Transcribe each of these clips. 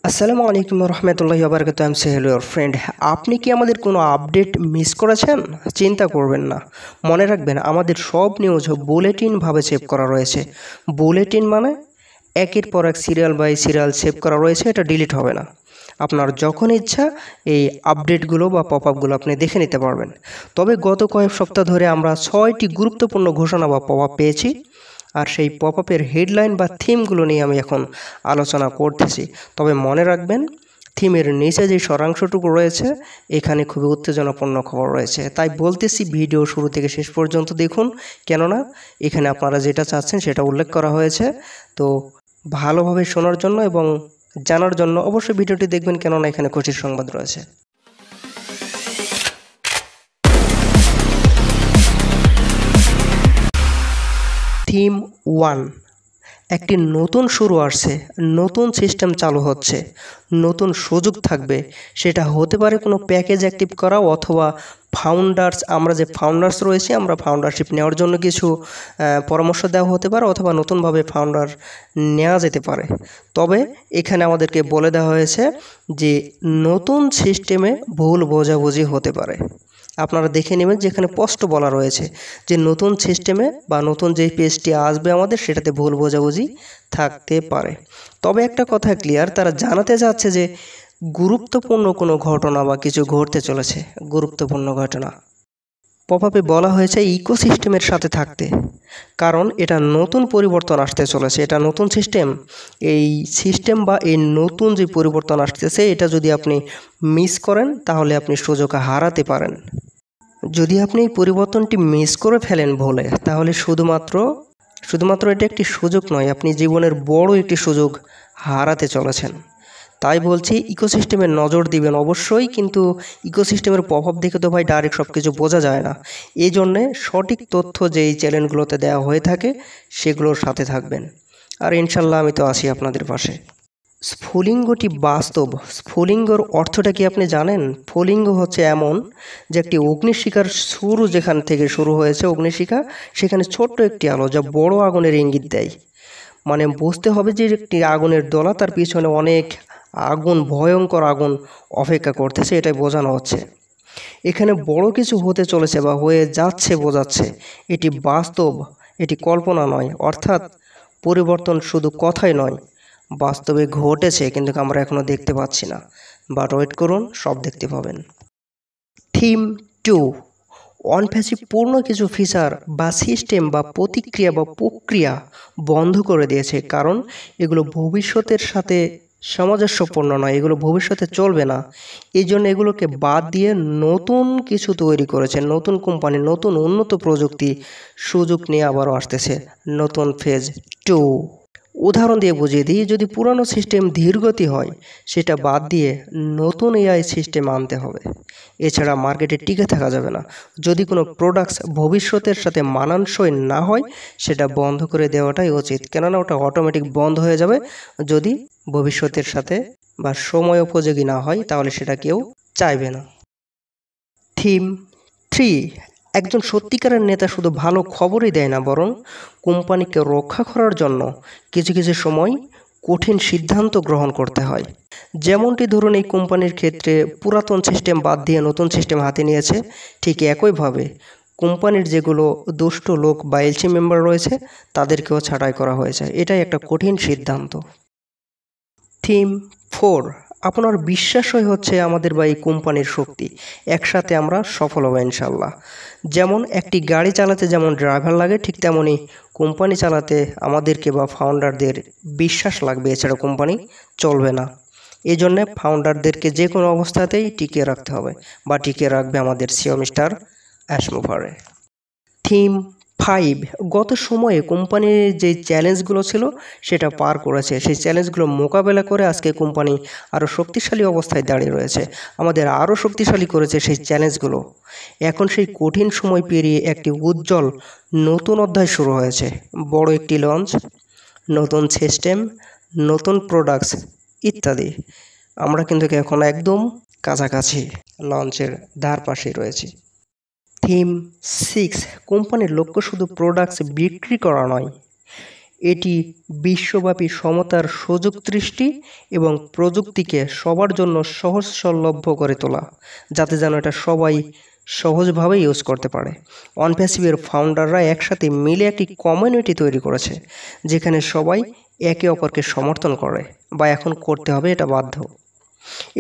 আসসালামু আলাইকুম রহমতুল্লাহি ওয়া বারাকাতুহু। I am Sohel your friend. আপনি কি আমাদের কোনো আপডেট মিস করেছেন? চিন্তা করবেন না, মনে রাখবেন আমাদের সব নিউজ বুলেটিনভাবে সেভ করা রয়েছে। বুলেটিন মানে একের পর এক সিরিয়াল বাই সিরিয়াল সেভ করা রয়েছে, এটা ডিলিট হবে না। আপনার যখন ইচ্ছা এই আপডেটগুলো বা পপ আপগুলো আপনি দেখে নিতে পারবেন। তবে গত কয়েক সপ্তাহ ধরে আমরা 6টি গুরুত্বপূর্ণ ঘোষণা বা পপ আপ পেয়েছি, আর সেই পপ আপের হেডলাইন বা থিমগুলো নিয়ে আমি এখন আলোচনা করতেছি। তবে মনে রাখবেন, থিমের নিচে যে সারাংশটুকু রয়েছে এখানে খুবই উত্তেজনাপূর্ণ খবর রয়েছে, তাই বলতেছি ভিডিও শুরু থেকে শেষ পর্যন্ত দেখুন, কেননা এখানে আপনারা যেটা চাচ্ছেন সেটা উল্লেখ করা হয়েছে। তো ভালোভাবে শোনার জন্য এবং জানার জন্য অবশ্যই ভিডিওটি দেখবেন, কেননা এখানে খুশির সংবাদ রয়েছে। থিম 1, একটি নতুন শুরু আসছে, নতুন সিস্টেম চালু হচ্ছে, নতুন সুযোগ থাকবে। সেটা হতে পারে কোনো প্যাকেজ অ্যাক্টিভ করা অথবা ফাউন্ডার্স, আমরা যে ফাউন্ডার্স রয়েছে আমরা ফাউন্ডারশিপ নেওয়ার জন্য কিছু পরামর্শ দেওয়া হতে পারে, অথবা নতুনভাবে ফাউন্ডার নেওয়া যেতে পারে। তবে এখানে আমাদেরকে বলে দেওয়া হয়েছে যে নতুন সিস্টেমে ভুল বোঝাবুঝি হতে পারে। আপনারা দেখে নেবেন যেখানে স্পষ্ট বলা রয়েছে যে নতুন সিস্টেমে বা নতুন যেই পেজটি আসবে আমাদের সেটাতে ভুল বোঝাবুঝি থাকতে পারে। তবে একটা কথা ক্লিয়ার, তারা জানাতে চাচ্ছে যে গুরুত্বপূর্ণ কোনো ঘটনা বা কিছু ঘটতে চলেছে, গুরুত্বপূর্ণ ঘটনা। পপ আপে বলা হয়েছে ইকোসিস্টেমের সাথে থাকতে, কারণ এটা নতুন পরিবর্তন আসতে চলেছে, এটা নতুন সিস্টেম। এই সিস্টেম বা এই নতুন যে পরিবর্তন আসতেছে এটা যদি আপনি মিস করেন তাহলে আপনি সুযোগ হারাতে পারেন। যদি আপনি এই পরিবর্তনটি মিস করে ফেলেন ভুলে, তাহলে শুধুমাত্র এটা একটি সুযোগ নয়, আপনি জীবনের বড় একটি সুযোগ হারাতে চলেছেন। তাই বলছি ইকোসিস্টেমে নজর দিবেন অবশ্যই, কিন্তু ইকোসিস্টেমের প্রভাব দেখে তো ভাই ডাইরেক্ট সব কিছু বোঝা যায় না। এই জন্যে সঠিক তথ্য যেই চ্যানেলগুলোতে দেওয়া হয়ে থাকে সেগুলোর সাথে থাকবেন, আর ইনশাল্লাহ আমি তো আছি আপনাদের পাশে। স্ফুলিঙ্গটি বাস্তব। স্ফুলিঙ্গর অর্থটা কি আপনি জানেন? স্ফুলিঙ্গ হচ্ছে এমন যে একটি অগ্নিশিখার শুরু, যেখান থেকে শুরু হয়েছে অগ্নিশিখা, সেখানে ছোট্ট একটি আলো যা বড় আগুনের ইঙ্গিত দেয়। মানে বুঝতে হবে যে একটি আগুনের দলা, তার পিছনে অনেক আগুন, ভয়ঙ্কর আগুন অপেক্ষা করতেছে, এটাই বোঝানো হচ্ছে। এখানে বড় কিছু হতে চলেছে বা হয়ে যাচ্ছে বোঝাচ্ছে। এটি বাস্তব, এটি কল্পনা নয়। অর্থাৎ পরিবর্তন শুধু কথাই নয়, বাস্তবে ঘটেছে, কিন্তু আমরা এখনো দেখতে পাচ্ছি না। বাট ওয়েট করুন, সব দেখতে পাবেন। থিম 2, অনপ্যাসিভ পূর্ণ কিছু ফিচার বা সিস্টেম বা প্রতিক্রিয়া বা প্রক্রিয়া বন্ধ করে দিয়েছে, কারণ এগুলো ভবিষ্যতের সাথে সামঞ্জস্যপূর্ণ নয়, এগুলো ভবিষ্যতে চলবে না। এই জন্য এগুলোকে বাদ দিয়ে নতুন কিছু তৈরি করেছে। নতুন কোম্পানি, নতুন উন্নত প্রযুক্তি সুযোগ নিয়ে আবারও আসতেছে, নতুন ফেজ 2। উদাহরণ দিয়ে বুঝিয়ে দিই, যদি পুরানো সিস্টেম ধীরগতি হয় সেটা বাদ দিয়ে নতুন এআই সিস্টেম আনতে হবে, এছাড়া মার্কেটে টিকে থাকা যাবে না। যদি কোনো প্রোডাক্টস ভবিষ্যতের সাথে মানানসই না হয় সেটা বন্ধ করে দেওয়াটাই উচিত, কেননা ওটা অটোমেটিক বন্ধ হয়ে যাবে। যদি ভবিষ্যতের সাথে বা সময় উপযোগী না হয় তাহলে সেটা কেউ চাইবে না। থিম 3, একজন সত্যিকারের নেতা শুধু ভালো খবরই দেয় না, বরং কোম্পানিকে রক্ষা করার জন্য কিছু কিছু সময় কঠিন সিদ্ধান্ত গ্রহণ করতে হয়। যেমনটি ধরুন এই কোম্পানির ক্ষেত্রে পুরাতন সিস্টেম বাদ দিয়ে নতুন সিস্টেম হাতে নিয়েছে, ঠিক একইভাবে কোম্পানির যেগুলো দুষ্ট লোক বা এলসি মেম্বার রয়েছে তাদেরকেও ছাঁটাই করা হয়েছে। এটাই একটা কঠিন সিদ্ধান্ত। থিম 4, আপনার বিশ্বাসই হচ্ছে আমাদের বা এই কোম্পানির শক্তি। একসাথে আমরা সফল হব ইনশাল্লাহ। যেমন একটি গাড়ি চালাতে যেমন ড্রাইভার লাগে, ঠিক তেমনই কোম্পানি চালাতে আমাদেরকে বা ফাউন্ডারদের বিশ্বাস লাগবে, এছাড়া কোম্পানি চলবে না। এই জন্যে ফাউন্ডারদেরকে যে কোনো অবস্থাতেই টিকিয়ে রাখতে হবে, বা টিকিয়ে রাখবে আমাদের সিও মিস্টার অ্যাশমুভারে। থিম 5, গত সময়ে কোম্পানির যে চ্যালেঞ্জগুলো ছিল সেটা পার করেছে, সেই চ্যালেঞ্জগুলো মোকাবেলা করে আজকে কোম্পানি আরও শক্তিশালী অবস্থায় দাঁড়িয়ে রয়েছে। আমাদের আরও শক্তিশালী করেছে সেই চ্যালেঞ্জগুলো। এখন সেই কঠিন সময় পেরিয়ে একটি উজ্জ্বল নতুন অধ্যায় শুরু হয়েছে। বড় একটি লঞ্চ, নতুন সিস্টেম, নতুন প্রোডাক্টস ইত্যাদি। আমরা কিন্তু এখন একদম কাছাকাছি, লঞ্চের ধার পাশে রয়েছি। থিম 6, কোম্পানির লক্ষ্য শুধু প্রোডাক্টস বিক্রি করা নয়, এটি বিশ্বব্যাপী সমতার সুযোগ সৃষ্টি এবং প্রযুক্তিকে সবার জন্য সহজলভ্য করে তোলা, যাতে যেন এটা সবাই সহজভাবে ইউজ করতে পারে। অনপ্যাসিভের ফাউন্ডাররা একসাথে মিলে একটি কমিউনিটি তৈরি করেছে, যেখানে সবাই একে অপরকে সমর্থন করে, বা এখন করতে হবে, এটা বাধ্য।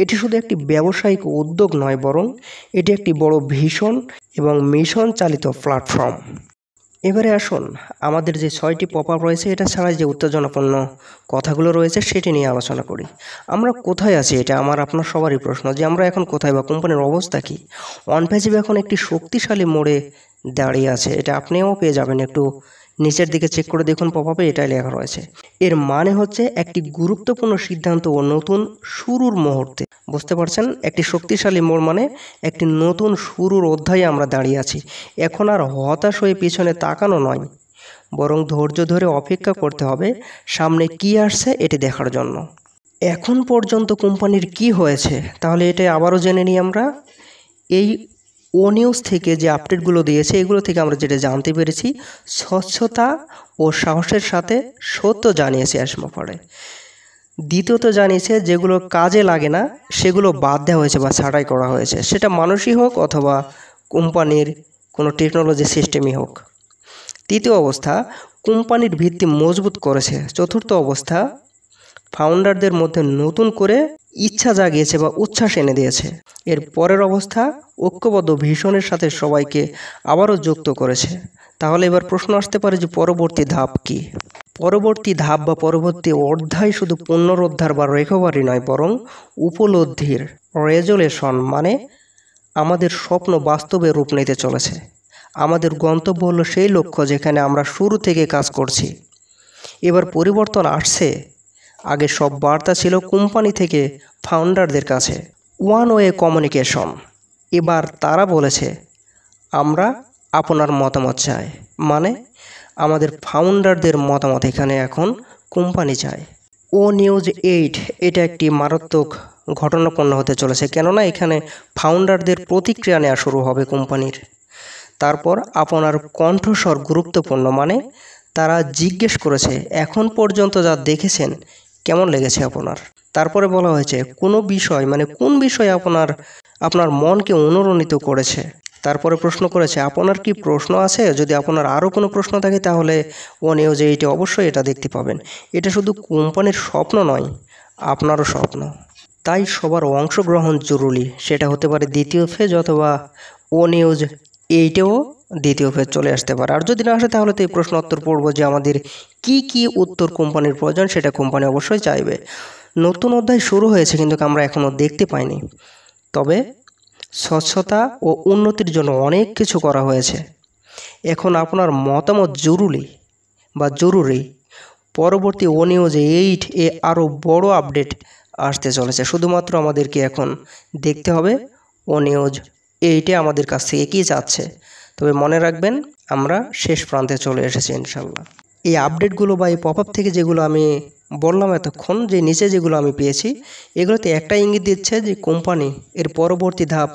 এটি শুধু একটি ব্যবসায়িক উদ্যোগ নয়, বরং এটি একটি বড় ভিশন এবং মিশন চালিত প্ল্যাটফর্ম। এবারে আসুন আমাদের যে 6টি পপ আপ রয়েছে এটা ছাড়াই যে উত্তেজনাপূর্ণ কথাগুলো রয়েছে সেটি নিয়ে আলোচনা করি। আমরা কোথায় আছি, এটা আমার আপনার সবারই প্রশ্ন, যে আমরা এখন কোথায় বা কোম্পানির অবস্থা কী। অনপ্যাসিভ এখন একটি শক্তিশালী মোড়ে দাঁড়িয়ে আছে, এটা আপনিও পেয়ে যাবেন। একটু নিচের দিকে চেক করে দেখুন, পপ আপে এটাই লেখা রয়েছে। এর মানে হচ্ছে একটি গুরুত্বপূর্ণ সিদ্ধান্ত ও নতুন শুরুর মুহূর্তে। বুঝতে পারছেন, একটি শক্তিশালী মোড় মানে একটি নতুন শুরুর অধ্যায়ে আমরা দাঁড়িয়ে আছি। এখন আর হতাশ হয়ে পিছনে তাকানো নয়, বরং ধৈর্য ধরে অপেক্ষা করতে হবে সামনে কি আসছে এটি দেখার জন্য। এখন পর্যন্ত কোম্পানির কি হয়েছে, তাহলে এটা আবারও জেনে নিই আমরা। এই ও নিউজ থেকে যে আপডেটগুলো দিয়েছে এগুলো থেকে আমরা যেটা জানতে পেরেছি, স্বচ্ছতা ও সাহসের সাথে সত্য জানিয়েছে অ্যাশমোফারে। দ্বিতীয়ত জানিয়েছে যেগুলো কাজে লাগে না সেগুলো বাদ দেওয়া হয়েছে বা ছাঁটাই করা হয়েছে, সেটা মানুষই হোক অথবা কোম্পানির কোনো টেকনোলজি সিস্টেমই হোক। তৃতীয় অবস্থা, কোম্পানির ভিত্তি মজবুত করেছে। চতুর্থ অবস্থা, ফাউন্ডারদের মধ্যে নতুন করে ইচ্ছা জাগিয়েছে বা উচ্ছ্বাস এনে দিয়েছে। এর পরের অবস্থা, ঐক্যবদ্ধ ভিশনের সাথে সবাইকে আবারও যুক্ত করেছে। তাহলে এবার প্রশ্ন আসতে পারে যে পরবর্তী ধাপ কি। পরবর্তী ধাপ বা পরবর্তী অধ্যায় শুধু পুনরুদ্ধার বা রিকভারি নয়, বরং উপলব্ধির রেজুলেশন, মানে আমাদের স্বপ্ন বাস্তবে রূপ নিতে চলেছে। আমাদের গন্তব্য হলো সেই লক্ষ্য যেখানে আমরা শুরু থেকে কাজ করছি। এবার পরিবর্তন আসছে। আগে সব বার্তা ছিল কোম্পানি থেকে ফাউন্ডারদের কাছে, ওয়ান ওয়ে কমিউনিকেশন। এবার তারা বলেছে আমরা আপনার মতামত চাই, মানে আমাদের ফাউন্ডারদের মতামত এখানে এখন কোম্পানি চায়। ও নিউজ 8 এটা একটি মারাত্মক ঘটনাপূর্ণ হতে চলেছে, কেননা এখানে ফাউন্ডারদের প্রতিক্রিয়া নেওয়া শুরু হবে কোম্পানির। তারপর আপনার কণ্ঠস্বর গুরুত্বপূর্ণ, মানে তারা জিজ্ঞেস করেছে এখন পর্যন্ত যা দেখেছেন কেমন লেগেছে আপনার। তারপরে বলা হয়েছে কোনো বিষয়, মানে কোন বিষয় আপনার মনকে অনুরণিত করেছে। তারপরে প্রশ্ন করেছে আপনার কি প্রশ্ন আছে, যদি আপনার আরও কোনো প্রশ্ন থাকে তাহলে ও নিউজ 8 অবশ্যই এটা দেখতে পাবেন। এটা শুধু কোম্পানির স্বপ্ন নয়, আপনারও স্বপ্ন। তাই সবার অংশগ্রহণ জরুরি। সেটা হতে পারে দ্বিতীয় ফেজ, অথবা ও নিউজ 8-এও দ্বিতীয় ফেজ চলে আসতে পারে। আর যদি না আসে তাহলে তো এই প্রশ্ন উত্তর পড়বো যে আমাদের কি কি উত্তর কোম্পানির প্রয়োজন, সেটা কোম্পানি অবশ্যই চাইবে। নতুন অধ্যায় শুরু হয়েছে কিন্তু আমরা এখনও দেখতে পাইনি। তবে স্বচ্ছতা ও উন্নতির জন্য অনেক কিছু করা হয়েছে। এখন আপনার মতামত জরুরি। পরবর্তী ও নিউজ 8-এ আরও বড় আপডেট আসতে চলেছে। শুধুমাত্র আমাদেরকে এখন দেখতে হবে ও নিউজ 8-এ আমাদের কাছ থেকে কী চাচ্ছে। তবে মনে রাখবেন আমরা শেষ প্রান্তে চলে এসেছি ইনশাল্লাহ। এই আপডেটগুলো বা এই পপ আপ থেকে যেগুলো আমি বললাম এতক্ষণ, যে নিচে যেগুলো আমি পেয়েছি, এগুলোতে একটা ইঙ্গিত দিচ্ছে যে কোম্পানি এর পরবর্তী ধাপ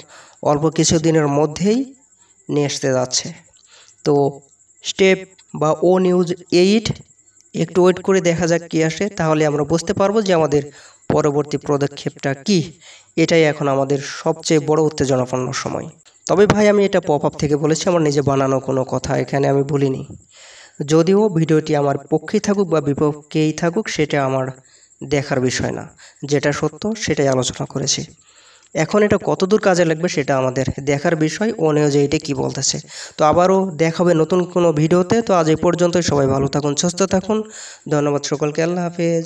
অল্প কিছুদিনের মধ্যেই নিয়ে আসতে যাচ্ছে। তো স্টেপ বা ও নিউজ 8 একটু ওয়েট করে দেখা যাক কী আসে, তাহলে আমরা বুঝতে পারবো যে আমাদের পরবর্তী পদক্ষেপটা কি। এটাই এখন আমাদের সবচেয়ে বড় উত্তেজনাপূর্ণ সময়। তবে ভাই আমি এটা পপ আপ থেকে বলেছি, আমার নিজে বানানো কোনো কথা এখানে আমি বলিনি। যদিও ভিডিওটি আমার পক্ষেই থাকুক বা বিপক্ষেই থাকুক সেটা আমার দেখার বিষয় না, যেটা সত্য সেটাই আলোচনা করেছি। এখন এটা কতদূর কাজে লাগবে সেটা আমাদের দেখার বিষয়। ও নিউজ 8-এ কী বলতেছে। তো আবারও দেখা হবে নতুন কোনো ভিডিওতে। তো আজ এই পর্যন্তই। সবাই ভালো থাকুন, সুস্থ থাকুন। ধন্যবাদ সকলকে। আল্লাহ হাফেজ।